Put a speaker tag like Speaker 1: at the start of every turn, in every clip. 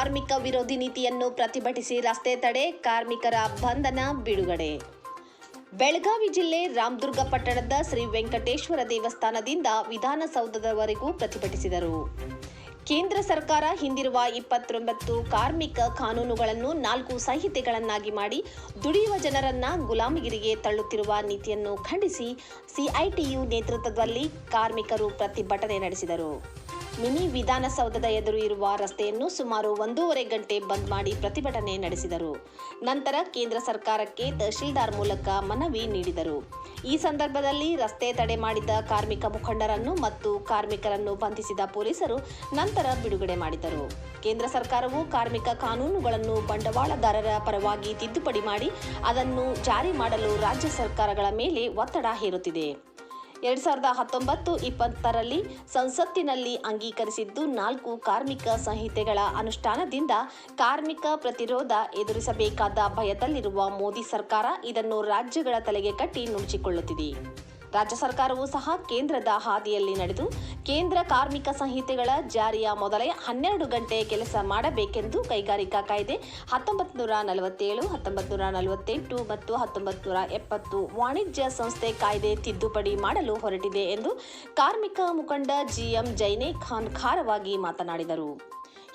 Speaker 1: ಕಾರ್ಮಿಕ ವಿರೋಧಿ ನೀತಿಯನ್ನು ಪ್ರತಿಭಟಿಸಿ ರಸ್ತೆ ತಡೆ, ಕಾರ್ಮಿಕರ ಬಂಧನ ಬಿಡುಗಡೆ. ಬೆಳಗಾವಿ ಜಿಲ್ಲೆ ರಾಮದುರ್ಗ ಪಟ್ಟಣದ ಶ್ರೀ ವೆಂಕಟೇಶ್ವರ ದೇವಸ್ಥಾನದಿಂದ ವಿಧಾನಸೌಧದವರೆಗೂ ಪ್ರತಿಭಟಿಸಿದರು. ಕೇಂದ್ರ ಸರ್ಕಾರ ಹಿಂದಿರುವ 29 ಕಾರ್ಮಿಕ ಕಾನೂನುಗಳನ್ನು 4 ಸಂಹಿತೆಗಳನ್ನಾಗಿ ಮಾಡಿ ದುಡಿಯುವ ಜನರನ್ನ ಗುಲಾಮಗಿರಿಗೆ ತಳ್ಳುತ್ತಿರುವ ನೀತಿಯನ್ನು ಖಂಡಿಸಿ ಸಿಐಟಿಯು ನೇತೃತ್ವದಲ್ಲಿ ಕಾರ್ಮಿಕರು ಪ್ರತಿಭಟನೆ ನಡೆಸಿದರು. ಮಿನಿ ವಿಧಾನಸೌಧದ ಎದುರು ಇರುವ ರಸ್ತೆಯನ್ನು ಸುಮಾರು 1.5 ಗಂಟೆ ಬಂದ್ ಮಾಡಿ ಪ್ರತಿಭಟನೆ ನಡೆಸಿದರು. ನಂತರ ಕೇಂದ್ರ ಸರ್ಕಾರಕ್ಕೆ ತಹಶೀಲ್ದಾರ್ ಮೂಲಕ ಮನವಿ ನೀಡಿದರು. ಈ ಸಂದರ್ಭದಲ್ಲಿ ರಸ್ತೆ ತಡೆ ಮಾಡಿದ ಕಾರ್ಮಿಕ ಮುಖಂಡರನ್ನು ಮತ್ತು ಕಾರ್ಮಿಕರನ್ನು ಬಂಧಿಸಿದ ಪೊಲೀಸರು ನಂತರ ಬಿಡುಗಡೆ ಮಾಡಿದರು. ಕೇಂದ್ರ ಸರ್ಕಾರವು ಕಾರ್ಮಿಕ ಕಾನೂನುಗಳನ್ನು ಬಂಡವಾಳದಾರರ ಪರವಾಗಿ ತಿದ್ದುಪಡಿ ಮಾಡಿ ಅದನ್ನು ಜಾರಿ ಮಾಡಲು ರಾಜ್ಯ ಸರ್ಕಾರಗಳ ಮೇಲೆ ಒತ್ತಡ ಹೇರುತ್ತಿದೆ. 2019-20ರಲ್ಲಿ ಸಂಸತ್ತಿನಲ್ಲಿ ಅಂಗೀಕರಿಸಿದ್ದು 4 ಕಾರ್ಮಿಕ ಸಂಹಿತೆಗಳ ಅನುಷ್ಠಾನದಿಂದ ಕಾರ್ಮಿಕ ಪ್ರತಿರೋಧ ಎದುರಿಸಬೇಕಾದ ಭಯದಲ್ಲಿರುವ ಮೋದಿ ಸರ್ಕಾರ ಇದನ್ನು ರಾಜ್ಯಗಳ ತಲೆಗೆ ಕಟ್ಟಿ ನುಣುಚಿಕೊಳ್ಳುತ್ತಿದೆ. ರಾಜ್ಯ ಸರ್ಕಾರವೂ ಸಹ ಕೇಂದ್ರದ ಹಾದಿಯಲ್ಲಿ ನಡೆದು ಕೇಂದ್ರ ಕಾರ್ಮಿಕ ಸಂಹಿತೆಗಳ ಜಾರಿಯ ಮೊದಲೇ 12 ಗಂಟೆ ಕೆಲಸ ಮಾಡಬೇಕೆಂದು ಕೈಗಾರಿಕಾ ಕಾಯ್ದೆ 1947, 1948 ಮತ್ತು 1970 ವಾಣಿಜ್ಯ ಸಂಸ್ಥೆ ಕಾಯ್ದೆ ತಿದ್ದುಪಡಿ ಮಾಡಲು ಹೊರಟಿದೆ ಎಂದು ಕಾರ್ಮಿಕ ಮುಖಂಡ ಜಿಎಂ ಜೈನೆ ಖಾನ್ ಖಾರವಾಗಿ ಮಾತನಾಡಿದರು.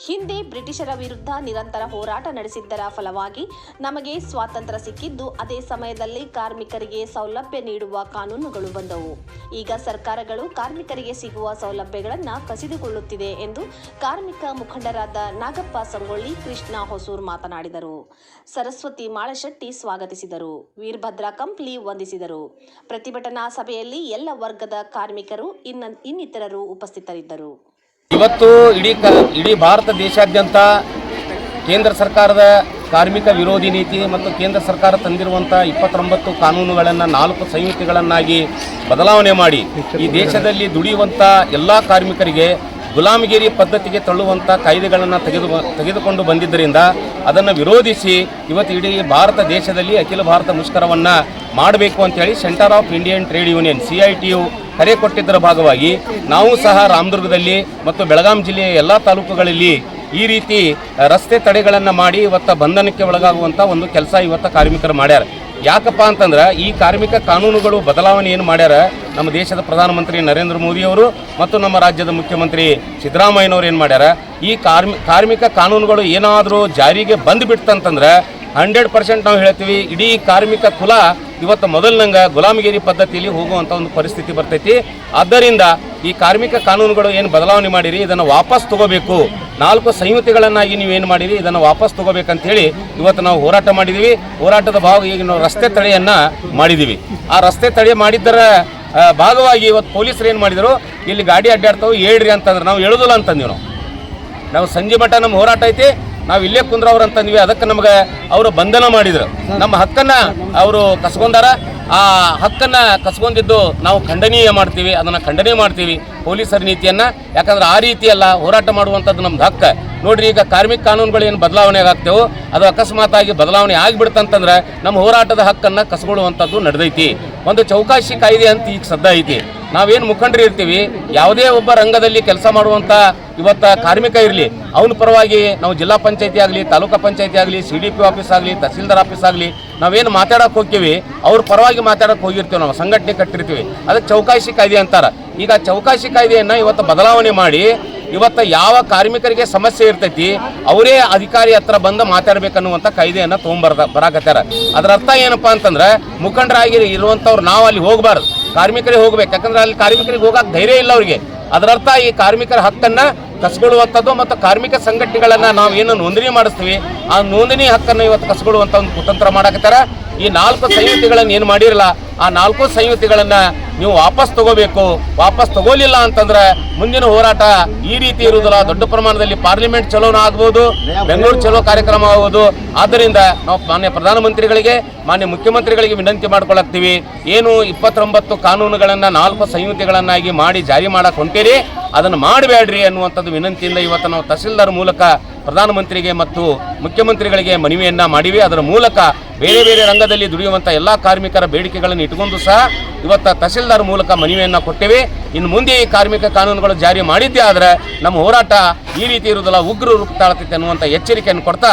Speaker 1: ಹಿಂದೆ ಬ್ರಿಟಿಷರ ವಿರುದ್ಧ ನಿರಂತರ ಹೋರಾಟ ನಡೆಸಿದ್ದರ ಫಲವಾಗಿ ನಮಗೆ ಸ್ವಾತಂತ್ರ್ಯ ಸಿಕ್ಕಿದ್ದು, ಅದೇ ಸಮಯದಲ್ಲಿ ಕಾರ್ಮಿಕರಿಗೆ ಸೌಲಭ್ಯ ನೀಡುವ ಕಾನೂನುಗಳು ಬಂದವು. ಈಗ ಸರ್ಕಾರಗಳು ಕಾರ್ಮಿಕರಿಗೆ ಸಿಗುವ ಸೌಲಭ್ಯಗಳನ್ನು ಕಸಿದುಕೊಳ್ಳುತ್ತಿದೆ ಎಂದು ಕಾರ್ಮಿಕ ಮುಖಂಡರಾದ ನಾಗಪ್ಪ ಸಂಗೊಳ್ಳಿ, ಕೃಷ್ಣ ಹೊಸೂರ್ ಮಾತನಾಡಿದರು. ಸರಸ್ವತಿ ಮಾಳಶೆಟ್ಟಿ ಸ್ವಾಗತಿಸಿದರು. ವೀರಭದ್ರ ಕಂಪ್ಲಿ ವಂದಿಸಿದರು. ಪ್ರತಿಭಟನಾ ಸಭೆಯಲ್ಲಿ ಎಲ್ಲ ವರ್ಗದ ಕಾರ್ಮಿಕರು ಇನ್ನಿತರರು ಉಪಸ್ಥಿತರಿದ್ದರು.
Speaker 2: ಇವತ್ತು ಇಡೀ ಭಾರತ ದೇಶಾದ್ಯಂತ ಕೇಂದ್ರ ಸರ್ಕಾರದ ಕಾರ್ಮಿಕ ವಿರೋಧಿ ನೀತಿ ಮತ್ತು ಕೇಂದ್ರ ಸರ್ಕಾರ ತಂದಿರುವಂಥ 29 ಕಾನೂನುಗಳನ್ನು 4 ಸಂಹಿತೆಗಳನ್ನಾಗಿ ಬದಲಾವಣೆ ಮಾಡಿ ಈ ದೇಶದಲ್ಲಿ ದುಡಿಯುವಂಥ ಎಲ್ಲ ಕಾರ್ಮಿಕರಿಗೆ ಗುಲಾಮಗಿರಿ ಪದ್ಧತಿಗೆ ತಳ್ಳುವಂಥ ಕಾಯ್ದೆಗಳನ್ನು ತೆಗೆದುಕೊಂಡು ಬಂದಿದ್ದರಿಂದ ಅದನ್ನು ವಿರೋಧಿಸಿ ಇವತ್ತು ಇಡೀ ಭಾರತ ದೇಶದಲ್ಲಿ ಅಖಿಲ ಭಾರತ ಮುಷ್ಕರವನ್ನು ಮಾಡಬೇಕು ಅಂತೇಳಿ centre of Indian trade union CITU ಕರೆ ಕೊಟ್ಟಿದ್ದರ ಭಾಗವಾಗಿ ನಾವು ಸಹ ರಾಮದುರ್ಗದಲ್ಲಿ ಮತ್ತು ಬೆಳಗಾಂ ಜಿಲ್ಲೆಯ ಎಲ್ಲ ತಾಲೂಕುಗಳಲ್ಲಿ ಈ ರೀತಿ ರಸ್ತೆ ತಡೆಗಳನ್ನು ಮಾಡಿ ಇವತ್ತು ಬಂಧನಕ್ಕೆ ಒಳಗಾಗುವಂಥ ಒಂದು ಕೆಲಸ ಇವತ್ತು ಕಾರ್ಮಿಕರು ಮಾಡ್ಯಾರ. ಯಾಕಪ್ಪ ಅಂತಂದ್ರೆ ಈ ಕಾರ್ಮಿಕ ಕಾನೂನುಗಳು ಬದಲಾವಣೆ ಏನು ಮಾಡ್ಯಾರ, ನಮ್ಮ ದೇಶದ ಪ್ರಧಾನಮಂತ್ರಿ ನರೇಂದ್ರ ಮೋದಿಯವರು ಮತ್ತು ನಮ್ಮ ರಾಜ್ಯದ ಮುಖ್ಯಮಂತ್ರಿ ಸಿದ್ದರಾಮಯ್ಯನವರು ಏನು ಮಾಡ್ಯಾರ, ಈ ಕಾರ್ಮಿಕ ಕಾನೂನುಗಳು ಏನಾದರೂ ಜಾರಿಗೆ ಬಂದುಬಿಡ್ತಂತಂದ್ರೆ 100% ನಾವು ಹೇಳ್ತೀವಿ ಇಡೀ ಕಾರ್ಮಿಕ ಕುಲ ಇವತ್ತು ಮೊದಲಿನಂಗೆ ಗುಲಾಮಗಿರಿ ಪದ್ಧತಿಯಲ್ಲಿ ಹೋಗುವಂಥ ಒಂದು ಪರಿಸ್ಥಿತಿ ಬರ್ತೈತಿ. ಆದ್ದರಿಂದ ಈ ಕಾರ್ಮಿಕ ಕಾನೂನುಗಳು ಏನು ಬದಲಾವಣೆ ಮಾಡಿರಿ ಇದನ್ನು ವಾಪಸ್ ತಗೋಬೇಕು, 4 ಸಂಹಿತೆಗಳನ್ನಾಗಿ ನೀವೇನು ಮಾಡಿರಿ ಇದನ್ನು ವಾಪಸ್ ತಗೋಬೇಕಂತೇಳಿ ಇವತ್ತು ನಾವು ಹೋರಾಟ ಮಾಡಿದ್ದೀವಿ. ಹೋರಾಟದ ಭಾಗವಾಗಿ ಈಗ ನಾವು ರಸ್ತೆ ತಡೆಯನ್ನು ಮಾಡಿದ್ದೀವಿ. ಆ ರಸ್ತೆ ತಡೆ ಮಾಡಿದ್ದರ ಭಾಗವಾಗಿ ಇವತ್ತು ಪೊಲೀಸರು ಏನು ಮಾಡಿದರು, ಇಲ್ಲಿ ಗಾಡಿ ಅಡ್ಡಾಡ್ತಾವೆ ಹೇಳ್ರಿ ಅಂತಂದ್ರೆ ನಾವು ಹೇಳೋದಿಲ್ಲ ಅಂತಂದೀವಿ. ನಾವು ಸಂಜೆ ಮಟ್ಟ ನಮ್ಮ ಹೋರಾಟ ಐತಿ, ನಾವು ಇಲ್ಲೇ ಕುಂದ್ರವ್ರು ಅಂತಂದ್ವಿ. ಅದಕ್ಕೆ ನಮಗೆ ಅವರು ಬಂಧನ ಮಾಡಿದ್ರು. ನಮ್ಮ ಹಕ್ಕನ್ನು ಅವರು ಕಸ್ಕೊಂಡಾರ. ಆ ಹಕ್ಕನ್ನು ಕಸ್ಕೊಂಡಿದ್ದು ನಾವು ಖಂಡನೀಯ ಮಾಡ್ತೀವಿ, ಅದನ್ನು ಖಂಡನೆ ಮಾಡ್ತೀವಿ ಪೊಲೀಸರ ನೀತಿಯನ್ನು. ಯಾಕಂದ್ರೆ ಆ ರೀತಿಯಲ್ಲ ಹೋರಾಟ ಮಾಡುವಂಥದ್ದು ನಮ್ದು ಹಕ್ಕ. ನೋಡ್ರಿ, ಈಗ ಕಾರ್ಮಿಕ ಕಾನೂನುಗಳು ಏನು ಬದಲಾವಣೆ ಆಗ್ತೇವೋ ಅದು ಅಕಸ್ಮಾತಾಗಿ ಬದಲಾವಣೆ ಆಗಿಬಿಡ್ತಂತಂದ್ರೆ ನಮ್ಮ ಹೋರಾಟದ ಹಕ್ಕನ್ನು ಕಸ್ಕೊಳ್ಳುವಂಥದ್ದು ನಡೆದೈತಿ. ಒಂದು ಚೌಕಾಶಿ ಕಾಯ್ದೆ ಅಂತ ಈಗ ಸದ್ದ ಐತಿ. ನಾವೇನು ಮುಖಂಡರು ಇರ್ತೀವಿ, ಯಾವುದೇ ಒಬ್ಬ ರಂಗದಲ್ಲಿ ಕೆಲಸ ಮಾಡುವಂಥ ಇವತ್ತು ಕಾರ್ಮಿಕ ಇರಲಿ, ಅವನ ಪರವಾಗಿ ನಾವು ಜಿಲ್ಲಾ ಪಂಚಾಯತಿ ಆಗಲಿ, ತಾಲೂಕಾ ಪಂಚಾಯತಿ ಆಗಲಿ, CDPO ಆಫೀಸ್ ಆಗಲಿ, ತಹಸೀಲ್ದಾರ್ ಆಫೀಸ್ ಆಗಲಿ, ನಾವೇನು ಮಾತಾಡೋಕೆ ಹೋಗ್ತೀವಿ ಅವ್ರ ಪರವಾಗಿ ಮಾತಾಡೋಕೆ ಹೋಗಿರ್ತೀವಿ, ನಾವು ಸಂಘಟನೆ ಕಟ್ಟಿರ್ತೀವಿ. ಅದಕ್ಕೆ ಚೌಕಾಶಿ ಕಾಯ್ದೆ ಅಂತಾರೆ. ಈಗ ಚೌಕಾಶಿ ಕಾಯ್ದೆಯನ್ನು ಇವತ್ತು ಬದಲಾವಣೆ ಮಾಡಿ ಇವತ್ತು ಯಾವ ಕಾರ್ಮಿಕರಿಗೆ ಸಮಸ್ಯೆ ಇರ್ತೈತಿ ಅವರೇ ಅಧಿಕಾರಿ ಹತ್ರ ಬಂದು ಮಾತಾಡಬೇಕನ್ನುವಂಥ ಕಾಯ್ದೆಯನ್ನು ಬರಾಕತ್ಯಾರ. ಅದರ ಅರ್ಥ ಏನಪ್ಪ ಅಂತಂದ್ರೆ ಮುಖಂಡರಾಗಿ ಇರುವಂಥವ್ರು ನಾವು ಅಲ್ಲಿ ಹೋಗಬಾರ್ದು, ಕಾರ್ಮಿಕರಿಗೆ ಹೋಗ್ಬೇಕು. ಯಾಕಂದ್ರೆ ಅಲ್ಲಿ ಕಾರ್ಮಿಕರಿಗೆ ಹೋಗಕ್ಕೆ ಧೈರ್ಯ ಇಲ್ಲ ಅವರಿಗೆ. ಅದರರ್ಥ ಈ ಕಾರ್ಮಿಕರ ಹಕ್ಕನ್ನು ಕಸ್ಕೊಳ್ಳುವಂಥದ್ದು ಮತ್ತು ಕಾರ್ಮಿಕ ಸಂಘಟನೆಗಳನ್ನು ನಾವು ಏನು ನೋಂದಣಿ ಮಾಡಿಸ್ತೀವಿ ಆ ನೋಂದಣಿ ಹಕ್ಕನ್ನು ಇವತ್ತು ಕಸ್ಕೊಳ್ಳುವಂಥ ಒಂದು ಕುತಂತ್ರ ಮಾಡಕತ್ತಾರ. ಈ 4 ಸಂಹಿತೆಗಳನ್ನು ಏನು ಮಾಡಿರಲ್ಲ ಆ 4 ಸಂಹಿತೆಗಳನ್ನು ನೀವು ವಾಪಸ್ ತಗೋಬೇಕು. ವಾಪಸ್ ತಗೋಲಿಲ್ಲ ಅಂತಂದ್ರೆ ಮುಂದಿನ ಹೋರಾಟ ಈ ರೀತಿ ಇರುವುದಿಲ್ಲ. ದೊಡ್ಡ ಪ್ರಮಾಣದಲ್ಲಿ ಪಾರ್ಲಿಮೆಂಟ್ ಚಲೋನ ಆಗ್ಬೋದು, ಬೆಂಗಳೂರು ಚಲೋ ಕಾರ್ಯಕ್ರಮ ಆಗ್ಬೋದು. ಆದ್ದರಿಂದ ನಾವು ಮಾನ್ಯ ಪ್ರಧಾನಮಂತ್ರಿಗಳಿಗೆ, ಮಾನ್ಯ ಮುಖ್ಯಮಂತ್ರಿಗಳಿಗೆ ವಿನಂತಿ ಮಾಡ್ಕೊಳಕ್ತೀವಿ, ಏನು 29 ಕಾನೂನುಗಳನ್ನು 4 ಸಂಹಿತೆಗಳನ್ನಾಗಿ ಮಾಡಿ ಜಾರಿ ಮಾಡಕ್ಕೆ ಹೊಂಟೀರಿ, ಅದನ್ನು ಮಾಡಬೇಡ್ರಿ ಅನ್ನುವಂಥದ್ದು ವಿನಂತಿಯಿಂದ ಇವತ್ತು ನಾವು ತಹಸೀಲ್ದಾರ್ ಮೂಲಕ ಪ್ರಧಾನಮಂತ್ರಿಗೆ ಮತ್ತು ಮುಖ್ಯಮಂತ್ರಿಗಳಿಗೆ ಮನವಿಯನ್ನು ಮಾಡಿವಿ. ಅದರ ಮೂಲಕ ಬೇರೆ ಬೇರೆ ರಂಗದಲ್ಲಿ ದುಡಿಯುವಂಥ ಎಲ್ಲ ಕಾರ್ಮಿಕರ ಬೇಡಿಕೆಗಳನ್ನು ಇಟ್ಟುಕೊಂಡು ಸಹ ಇವತ್ತು ತಹಸೀಲ್ದಾರ್ ಮೂಲಕ ಮನವಿಯನ್ನು ಕೊಟ್ಟೇವೆ. ಇನ್ನು ಮುಂದೆ ಈ ಕಾರ್ಮಿಕ ಕಾನೂನುಗಳು ಜಾರಿ ಮಾಡಿದ್ದೇ ಆದರೆ ನಮ್ಮ ಹೋರಾಟ ಈ ರೀತಿ ಇರುವುದಿಲ್ಲ, ಉಗ್ರ ರೂಪ ತಾಳ್ತೈತೆ ಅನ್ನುವಂಥ ಎಚ್ಚರಿಕೆಯನ್ನು ಕೊಡ್ತಾ